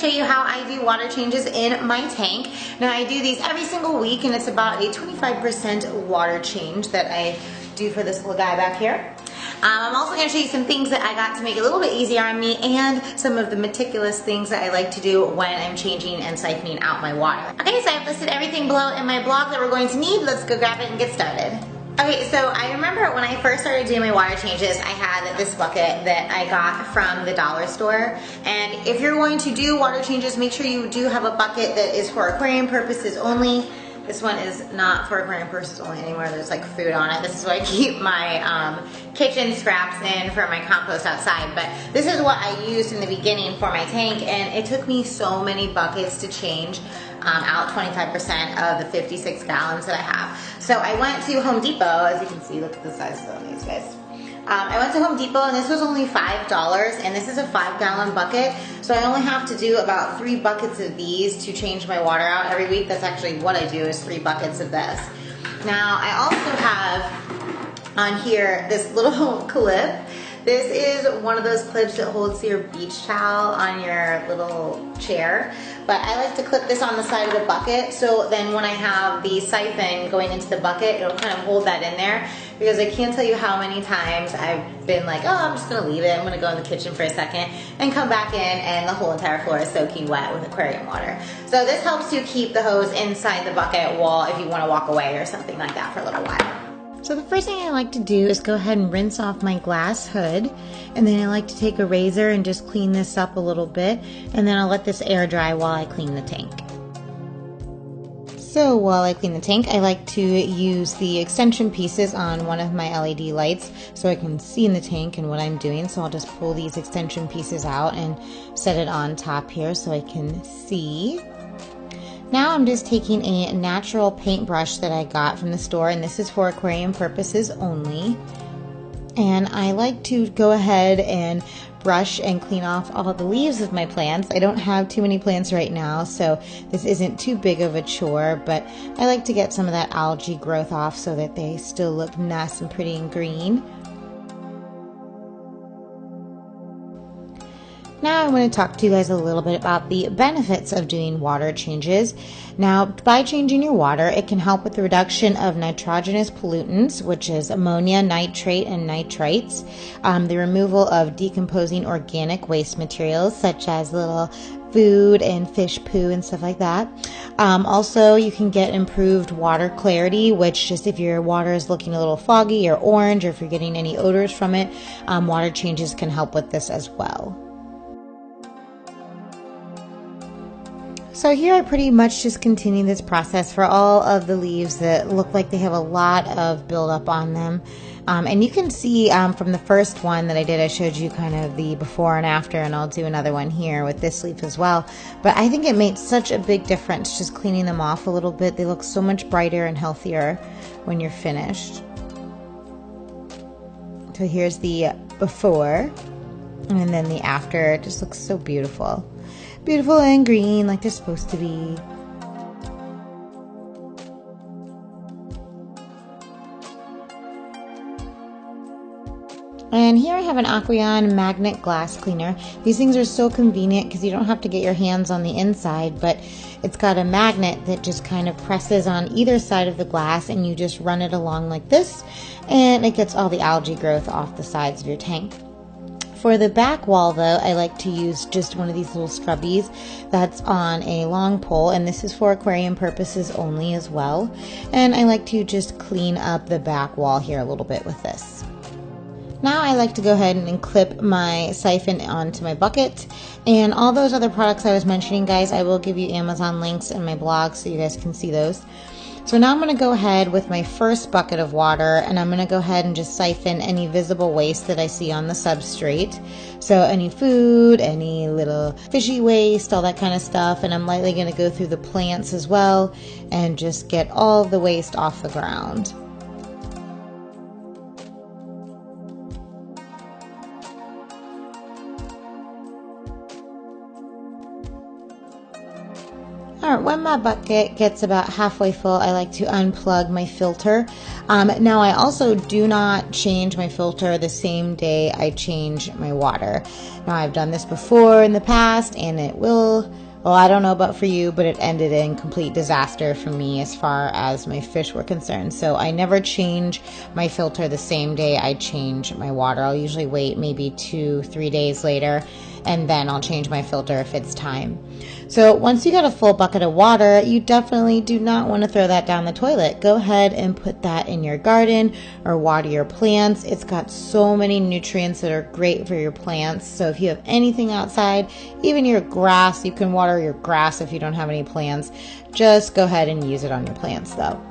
show you how I do water changes in my tank. Now I do these every single week, and it's about a 25% water change that I do for this little guy back here. I'm also going to show you some things that I got to make it a little bit easier on me, and some of the meticulous things that I like to do when I'm changing and siphoning out my water. Okay, so I've listed everything below in my blog that we're going to need. Let's go grab it and get started. Okay, so I remember when I first started doing my water changes, I had this bucket that I got from the dollar store. And if you're going to do water changes, make sure you do have a bucket that is for aquarium purposes only. This one is not for aquarium purposes only anymore. There's like food on it. This is what I keep my kitchen scraps in for my compost outside. But this is what I used in the beginning for my tank, and it took me so many buckets to change out 25% of the 56 gallons that I have. So I went to Home Depot. As you can see, look at the sizes on these guys. I went to Home Depot, and this was only $5, and this is a 5-gallon bucket. So I only have to do about 3 buckets of these to change my water out every week. That's actually what I do, is 3 buckets of this. Now I also have on here this little clip. This is one of those clips that holds your beach towel on your little chair. But I like to clip this on the side of the bucket, so then when I have the siphon going into the bucket, it'll kind of hold that in there. Because I can't tell you how many times I've been like, oh, I'm just gonna leave it. I'm gonna go in the kitchen for a second and come back in, and the whole entire floor is soaking wet with aquarium water. So this helps you keep the hose inside the bucket wall if you wanna walk away or something like that for a little while. So the first thing I like to do is go ahead and rinse off my glass hood, and then I like to take a razor and just clean this up a little bit, and then I'll let this air dry while I clean the tank. So while I clean the tank, I like to use the extension pieces on one of my LED lights so I can see in the tank and what I'm doing. So I'll just pull these extension pieces out and set it on top here so I can see. Now I'm just taking a natural paintbrush that I got from the store, and this is for aquarium purposes only. And I like to go ahead and brush and clean off all the leaves of my plants. I don't have too many plants right now, so this isn't too big of a chore, but I like to get some of that algae growth off so that they still look nice and pretty and green. Now I want to talk to you guys a little bit about the benefits of doing water changes. Now, by changing your water, it can help with the reduction of nitrogenous pollutants, which is ammonia, nitrate, and nitrites, the removal of decomposing organic waste materials, such as little food and fish poo and stuff like that. Also, you can get improved water clarity, which just if your water is looking a little foggy or orange, or if you're getting any odors from it, water changes can help with this as well. So here I pretty much just continue this process for all of the leaves that look like they have a lot of buildup on them. And you can see from the first one that I did, I showed you kind of the before and after, and I'll do another one here with this leaf as well. But I think it made such a big difference just cleaning them off a little bit. They look so much brighter and healthier when you're finished. So here's the before, and then the after. It just looks so beautiful. Beautiful and green like they're supposed to be. And here I have an Aquarium magnet glass cleaner. These things are so convenient because you don't have to get your hands on the inside, but it's got a magnet that just kind of presses on either side of the glass, and you just run it along like this, and it gets all the algae growth off the sides of your tank. For the back wall though, I like to use just one of these little scrubbies that's on a long pole, and this is for aquarium purposes only as well. And I like to just clean up the back wall here a little bit with this. Now I like to go ahead and clip my siphon onto my bucket, and all those other products I was mentioning, guys, I will give you Amazon links in my blog so you guys can see those. So now I'm going to go ahead with my first bucket of water, and I'm going to go ahead and just siphon any visible waste that I see on the substrate. So any food, any little fishy waste, all that kind of stuff. And I'm lightly going to go through the plants as well and just get all the waste off the ground. Alright, when my bucket gets about halfway full, I like to unplug my filter. Now I also do not change my filter the same day I change my water. Now I've done this before in the past, and it will, well, I don't know about for you, but it ended in complete disaster for me as far as my fish were concerned. So I never change my filter the same day I change my water. I'll usually wait maybe 2-3 days later, and then I'll change my filter if it's time. So once you got a full bucket of water, you definitely do not want to throw that down the toilet. Go ahead and put that in your garden or water your plants. It's got so many nutrients that are great for your plants. So if you have anything outside, even your grass, you can water your grass if you don't have any plants. Just go ahead and use it on your plants though.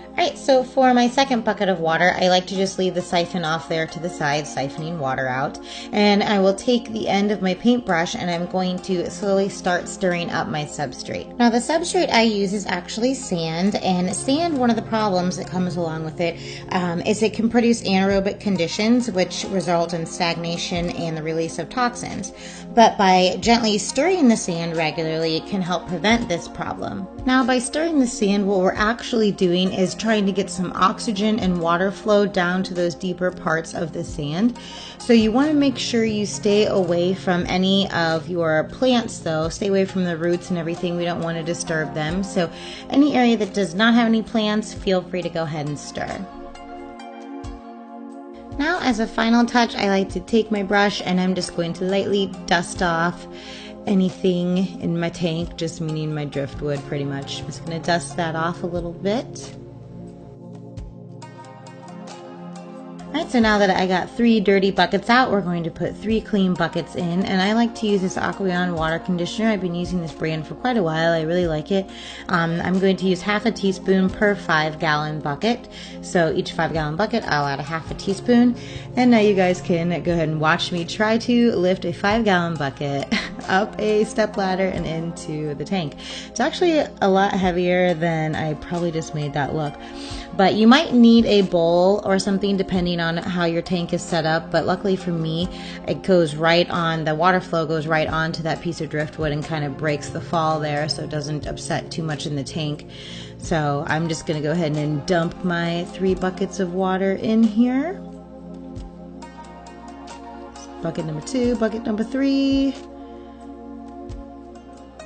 Alright, so for my second bucket of water, I like to just leave the siphon off there to the side, siphoning water out. And I will take the end of my paintbrush and I'm going to slowly start stirring up my substrate. Now the substrate I use is actually sand, and sand, one of the problems that comes along with it is it can produce anaerobic conditions, which result in stagnation and the release of toxins. But by gently stirring the sand regularly, it can help prevent this problem. Now by stirring the sand, what we're actually doing is trying to get some oxygen and water flow down to those deeper parts of the sand. So you want to make sure you stay away from any of your plants though. Stay away from the roots and everything. We don't want to disturb them. So any area that does not have any plants, feel free to go ahead and stir. Now as a final touch, I like to take my brush and I'm just going to lightly dust off anything in my tank, just meaning my driftwood pretty much. I'm just going to dust that off a little bit. Alright, so now that I got 3 dirty buckets out, we're going to put 3 clean buckets in, and I like to use this Aquarium water conditioner. I've been using this brand for quite a while. I really like it. I'm going to use half a teaspoon per 5-gallon bucket. So each 5-gallon bucket, I'll add a half a teaspoon. And now you guys can go ahead and watch me try to lift a 5-gallon bucket up a step ladder and into the tank. It's actually a lot heavier than I probably just made that look. But you might need a bowl or something depending on how your tank is set up. But luckily for me, it goes right on, the water flow goes right onto that piece of driftwood and kind of breaks the fall there so it doesn't upset too much in the tank. So I'm just going to go ahead and dump my 3 buckets of water in here. Bucket number 2, bucket number 3.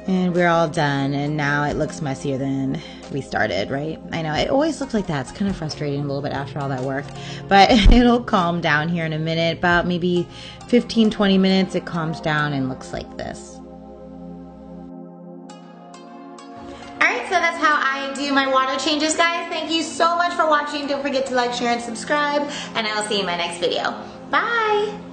And we're all done, and now it looks messier than we started, right? I know, it always looks like that. It's kind of frustrating a little bit after all that work, but it'll calm down here in a minute. About maybe 15-20 minutes, it calms down and looks like this. Alright, so that's how I do my water changes, guys. Thank you so much for watching. Don't forget to like, share, and subscribe, and I will see you in my next video. Bye!